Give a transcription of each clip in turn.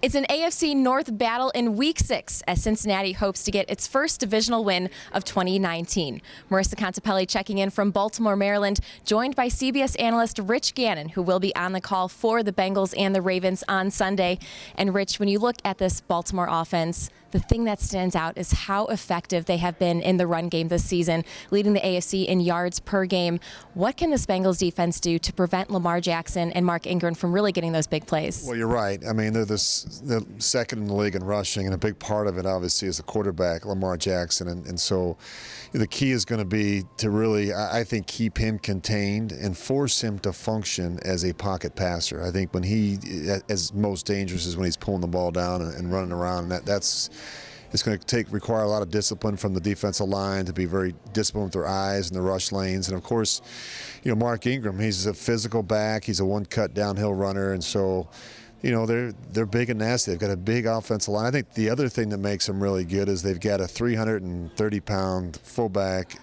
It's an AFC North battle in Week 6 as Cincinnati hopes to get its first divisional win of 2019. Marisa Contipelli checking in from Baltimore, Maryland, joined by CBS Analyst Rich Gannon, who will be on the call for the Bengals and the Ravens on Sunday. And Rich, when you look at this Baltimore offense, the thing that stands out is how effective they have been in the run game this season, leading the AFC in yards per game. What can this Bengals defense do to prevent Lamar Jackson and Mark Ingram from really getting those big plays? Well, you're right. I mean, they're the second in the league in rushing, and a big part of it, obviously, is the quarterback, Lamar Jackson. And so the key is going to be to really, I think, keep him contained and force him to function as a pocket passer. I think when he is most dangerous is when he's pulling the ball down and running around, and it's going to require a lot of discipline from the defensive line to be very disciplined with their eyes and the rush lanes. And of course, Mark Ingram, he's a physical back, he's a one-cut downhill runner, and so they're big and nasty. They've got a big offensive line. I think the other thing that makes them really good is they've got a 330-pound fullback,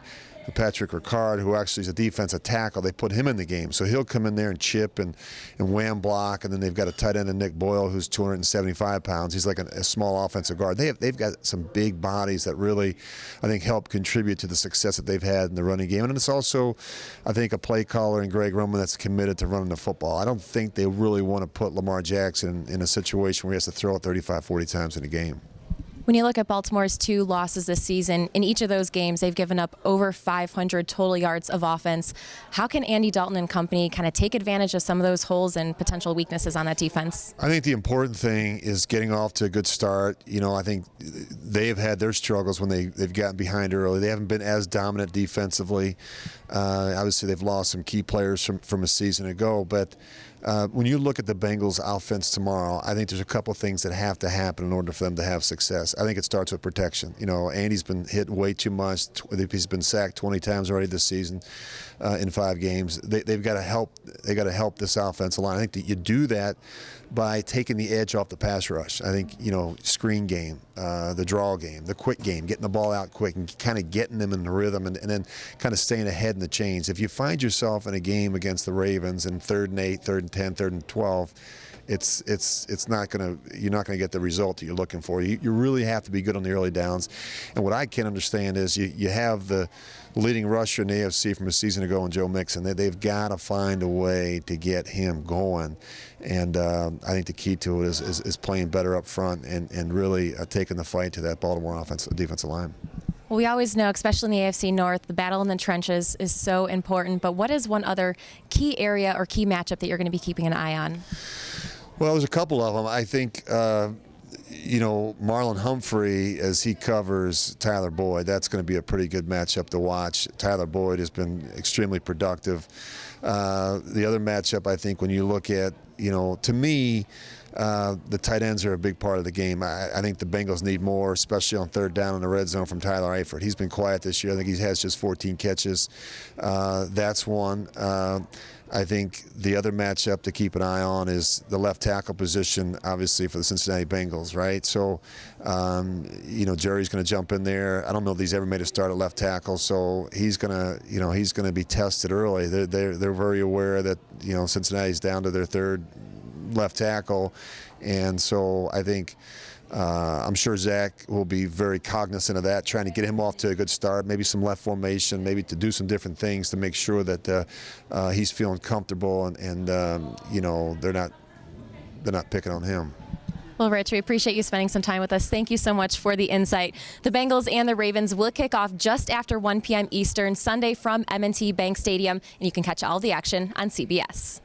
Patrick Ricard, who actually is a defensive tackle. They put him in the game, so he'll come in there and chip and wham block. And then they've got a tight end in Nick Boyle, who's 275 pounds. He's like a small offensive guard. They've got some big bodies that really, I think, help contribute to the success that they've had in the running game. And it's also, I think, a play caller in Greg Roman that's committed to running the football. I don't think they really want to put Lamar Jackson in a situation where he has to throw it 35, 40 times in a game. When you look at Baltimore's 2 losses this season, in each of those games, they've given up over 500 total yards of offense. How can Andy Dalton and company kind of take advantage of some of those holes and potential weaknesses on that defense? I think the important thing is getting off to a good start. I think they've had their struggles when they've gotten behind early. They haven't been as dominant defensively. Obviously, they've lost some key players from a season ago, but when you look at the Bengals' offense tomorrow, I think there's a couple things that have to happen in order for them to have success. I think it starts with protection. Andy's been hit way too much. He's been sacked 20 times already this season in 5 games. They've got to help. They got to help this offensive line. I think that you do that by taking the edge off the pass rush. I think screen game, the draw game, the quick game, getting the ball out quick and kind of getting them in the rhythm, and then kind of staying ahead in the chains. If you find yourself in a game against the Ravens in 3rd and 8, 3rd and 10, 3rd and 12, it's not gonna, you're not gonna get the result that you're looking for. You really have to be good on the early downs. And what I can understand is you have the leading rusher in the AFC from a season ago in Joe Mixon. They've got to find a way to get him going. And I think the key to it is playing better up front and really taking the fight to that Baltimore defensive line. Well, we always know, especially in the AFC North, the battle in the trenches is so important. But what is one other key area or key matchup that you're going to be keeping an eye on? Well, there's a couple of them. I think, Marlon Humphrey, as he covers Tyler Boyd, that's going to be a pretty good matchup to watch. Tyler Boyd has been extremely productive. The other matchup, I think, when you look at, to me, the tight ends are a big part of the game. I think the Bengals need more, especially on 3rd down in the red zone from Tyler Eifert. He's been quiet this year. I think he has just 14 catches. That's one. I think the other matchup to keep an eye on is the left tackle position, obviously, for the Cincinnati Bengals, right? So, Jerry's going to jump in there. I don't know if he's ever made a start at left tackle, so he's going to be tested early. They're very aware that, Cincinnati's down to their 3rd left tackle, and so I think I'm sure Zach will be very cognizant of that, trying to get him off to a good start, maybe some left formation, maybe to do some different things to make sure that he's feeling comfortable and they're not picking on him. Well, Rich, we appreciate you spending some time with us. Thank you so much for the insight. The Bengals and the Ravens will kick off just after 1 p.m. Eastern Sunday from M&T Bank Stadium, and you can catch all the action on CBS.